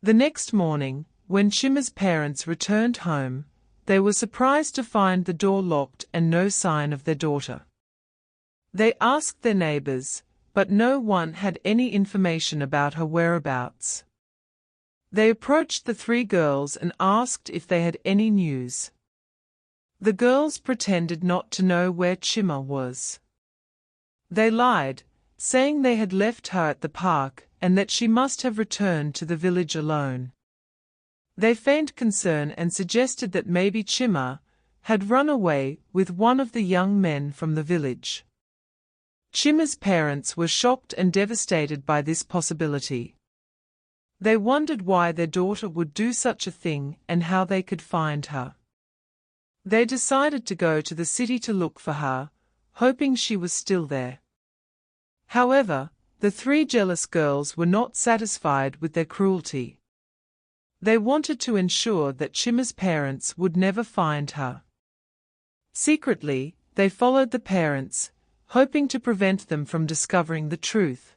The next morning, when Chima's parents returned home, they were surprised to find the door locked and no sign of their daughter. They asked their neighbors, but no one had any information about her whereabouts. They approached the three girls and asked if they had any news. The girls pretended not to know where Chima was. They lied, saying they had left her at the park and that she must have returned to the village alone. They feigned concern and suggested that maybe Chima had run away with one of the young men from the village. Chima's parents were shocked and devastated by this possibility. They wondered why their daughter would do such a thing and how they could find her. They decided to go to the city to look for her, hoping she was still there. However, the three jealous girls were not satisfied with their cruelty. They wanted to ensure that Chima's parents would never find her. Secretly, they followed the parents, hoping to prevent them from discovering the truth.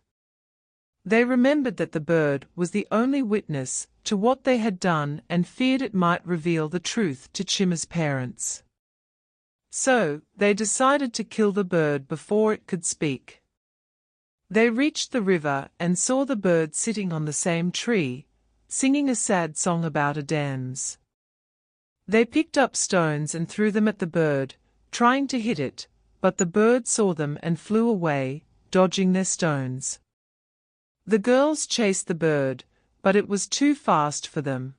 They remembered that the bird was the only witness to what they had done and feared it might reveal the truth to Chima's parents. So, they decided to kill the bird before it could speak. They reached the river and saw the bird sitting on the same tree, singing a sad song about a dams. They picked up stones and threw them at the bird, trying to hit it, but the bird saw them and flew away, dodging their stones. The girls chased the bird, but it was too fast for them.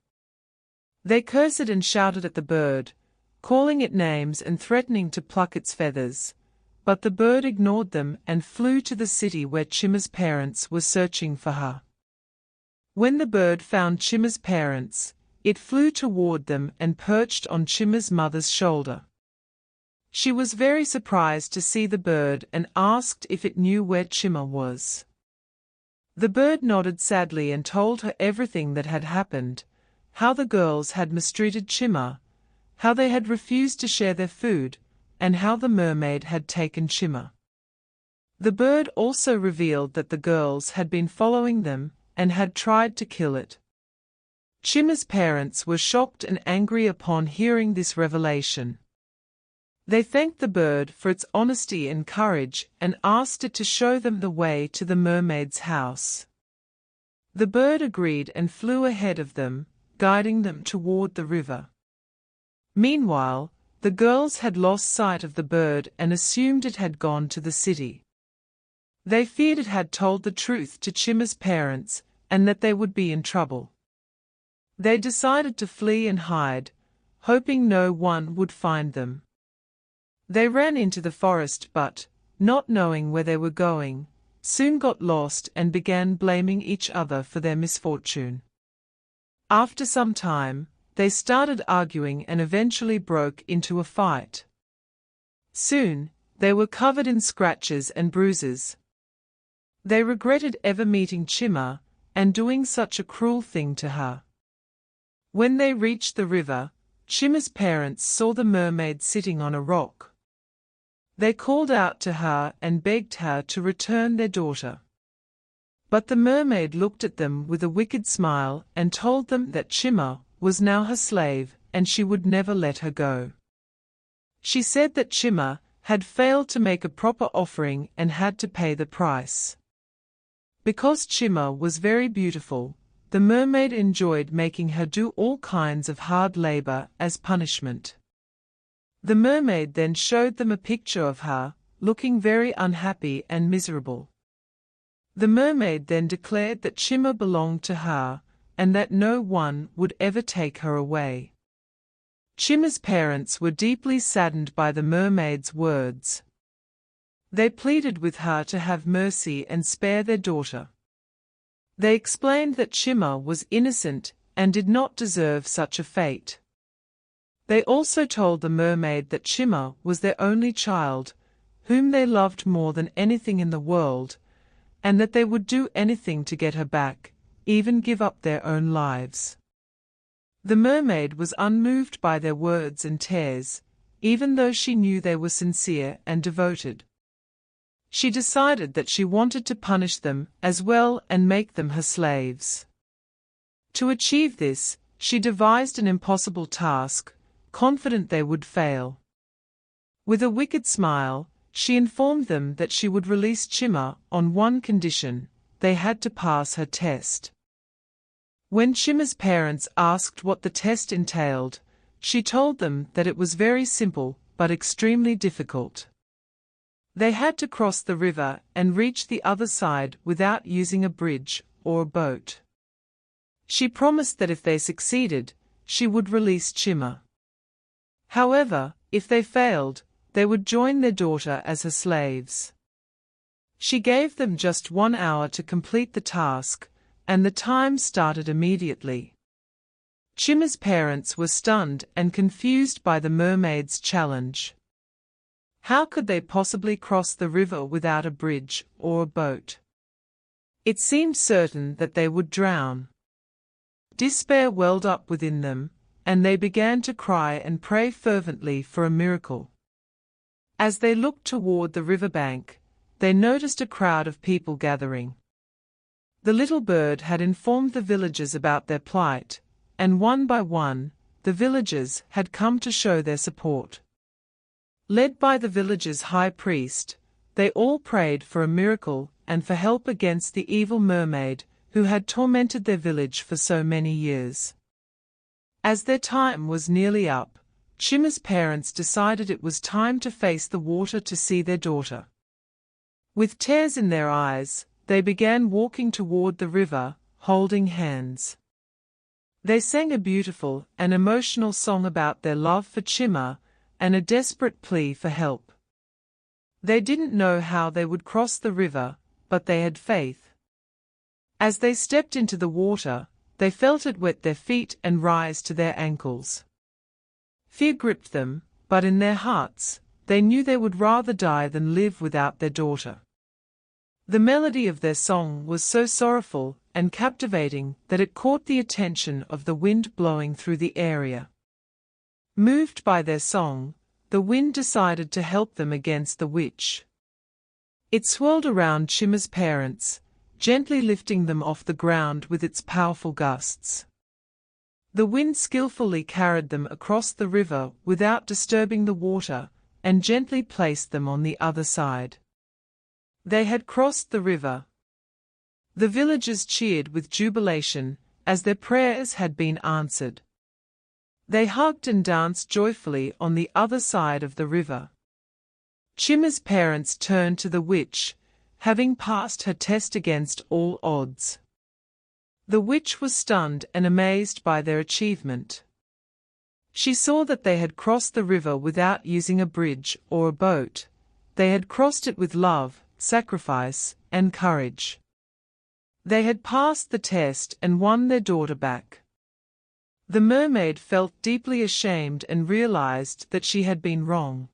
They cursed and shouted at the bird, calling it names and threatening to pluck its feathers, but the bird ignored them and flew to the city where Chima's parents were searching for her. When the bird found Chima's parents, it flew toward them and perched on Chima's mother's shoulder. She was very surprised to see the bird and asked if it knew where Chima was. The bird nodded sadly and told her everything that had happened, how the girls had mistreated Chima, how they had refused to share their food, and how the mermaid had taken Chima. The bird also revealed that the girls had been following them and had tried to kill it. Chima's parents were shocked and angry upon hearing this revelation. They thanked the bird for its honesty and courage and asked it to show them the way to the mermaid's house. The bird agreed and flew ahead of them, guiding them toward the river. Meanwhile, the girls had lost sight of the bird and assumed it had gone to the city. They feared it had told the truth to Chima's parents and that they would be in trouble. They decided to flee and hide, hoping no one would find them. They ran into the forest but, not knowing where they were going, soon got lost and began blaming each other for their misfortune. After some time, they started arguing and eventually broke into a fight. Soon, they were covered in scratches and bruises. They regretted ever meeting Chima and doing such a cruel thing to her. When they reached the river, Chima's parents saw the mermaid sitting on a rock. They called out to her and begged her to return their daughter. But the mermaid looked at them with a wicked smile and told them that Chima was now her slave and she would never let her go. She said that Chima had failed to make a proper offering and had to pay the price. Because Chima was very beautiful, the mermaid enjoyed making her do all kinds of hard labor as punishment. The mermaid then showed them a picture of her, looking very unhappy and miserable. The mermaid then declared that Chima belonged to her, and that no one would ever take her away. Chima's parents were deeply saddened by the mermaid's words. They pleaded with her to have mercy and spare their daughter. They explained that Chima was innocent and did not deserve such a fate. They also told the mermaid that Chima was their only child, whom they loved more than anything in the world, and that they would do anything to get her back, even give up their own lives. The mermaid was unmoved by their words and tears, even though she knew they were sincere and devoted. She decided that she wanted to punish them as well and make them her slaves. To achieve this, she devised an impossible task, confident they would fail. With a wicked smile, she informed them that she would release Chima on one condition: they had to pass her test. When Chima's parents asked what the test entailed, she told them that it was very simple but extremely difficult. They had to cross the river and reach the other side without using a bridge or a boat. She promised that if they succeeded, she would release Chima. However, if they failed, they would join their daughter as her slaves. She gave them just 1 hour to complete the task, and the time started immediately. Chima's parents were stunned and confused by the mermaid's challenge. How could they possibly cross the river without a bridge or a boat? It seemed certain that they would drown. Despair welled up within them, and they began to cry and pray fervently for a miracle. As they looked toward the riverbank, they noticed a crowd of people gathering. The little bird had informed the villagers about their plight, and one by one, the villagers had come to show their support. Led by the village's high priest, they all prayed for a miracle and for help against the evil mermaid who had tormented their village for so many years. As their time was nearly up, Chima's parents decided it was time to face the water to see their daughter. With tears in their eyes, they began walking toward the river, holding hands. They sang a beautiful and emotional song about their love for Chima and a desperate plea for help. They didn't know how they would cross the river, but they had faith. As they stepped into the water, they felt it wet their feet and rise to their ankles. Fear gripped them, but in their hearts, they knew they would rather die than live without their daughter. The melody of their song was so sorrowful and captivating that it caught the attention of the wind blowing through the area. Moved by their song, the wind decided to help them against the witch. It swirled around Chima's parents, gently lifting them off the ground with its powerful gusts. The wind skillfully carried them across the river without disturbing the water, and gently placed them on the other side. They had crossed the river. The villagers cheered with jubilation, as their prayers had been answered. They hugged and danced joyfully on the other side of the river. Chima's parents turned to the witch, having passed her test against all odds. The witch was stunned and amazed by their achievement. She saw that they had crossed the river without using a bridge or a boat. They had crossed it with love, sacrifice, and courage. They had passed the test and won their daughter back. The mermaid felt deeply ashamed and realized that she had been wrong.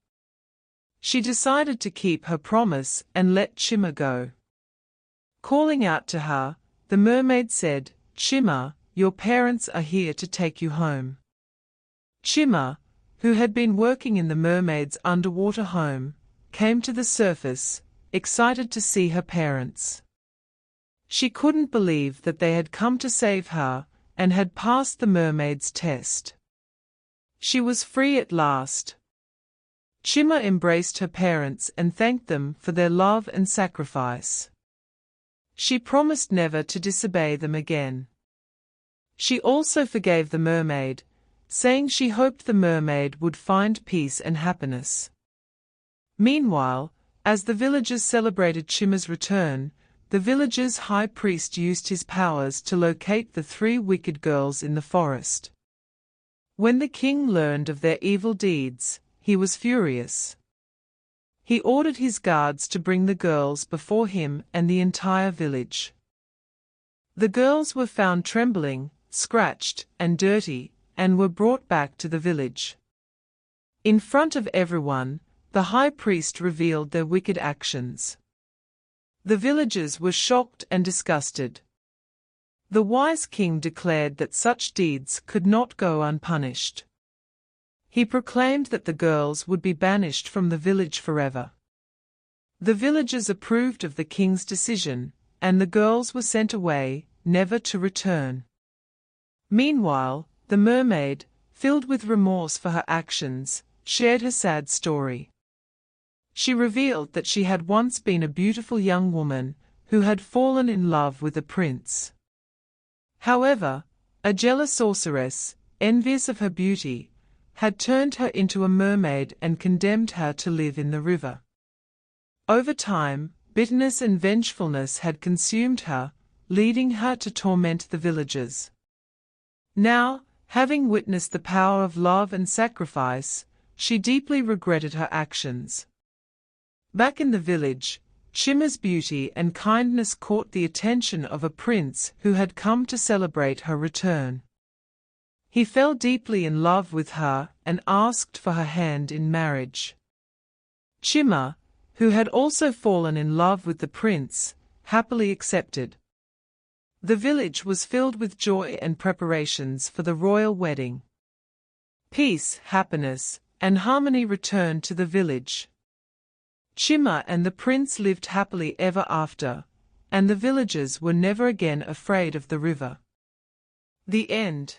She decided to keep her promise and let Chima go. Calling out to her, the mermaid said, "Chima, your parents are here to take you home." Chima, who had been working in the mermaid's underwater home, came to the surface, excited to see her parents. She couldn't believe that they had come to save her and had passed the mermaid's test. She was free at last. Chima embraced her parents and thanked them for their love and sacrifice. She promised never to disobey them again. She also forgave the mermaid, saying she hoped the mermaid would find peace and happiness. Meanwhile, as the villagers celebrated Chima's return, the village's high priest used his powers to locate the 3 wicked girls in the forest. When the king learned of their evil deeds, he was furious. He ordered his guards to bring the girls before him and the entire village. The girls were found trembling, scratched, and dirty, and were brought back to the village. In front of everyone, the high priest revealed their wicked actions. The villagers were shocked and disgusted. The wise king declared that such deeds could not go unpunished. He proclaimed that the girls would be banished from the village forever. The villagers approved of the king's decision, and the girls were sent away, never to return. Meanwhile, the mermaid, filled with remorse for her actions, shared her sad story. She revealed that she had once been a beautiful young woman who had fallen in love with a prince. However, a jealous sorceress, envious of her beauty, had turned her into a mermaid and condemned her to live in the river. Over time, bitterness and vengefulness had consumed her, leading her to torment the villagers. Now, having witnessed the power of love and sacrifice, she deeply regretted her actions. Back in the village, Chima's beauty and kindness caught the attention of a prince who had come to celebrate her return. He fell deeply in love with her and asked for her hand in marriage. Chima, who had also fallen in love with the prince, happily accepted. The village was filled with joy and preparations for the royal wedding. Peace, happiness, and harmony returned to the village. Chima and the prince lived happily ever after, and the villagers were never again afraid of the river. The end.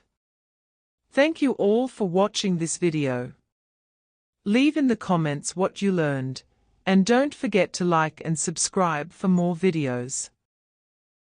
Thank you all for watching this video. Leave in the comments what you learned, and don't forget to like and subscribe for more videos.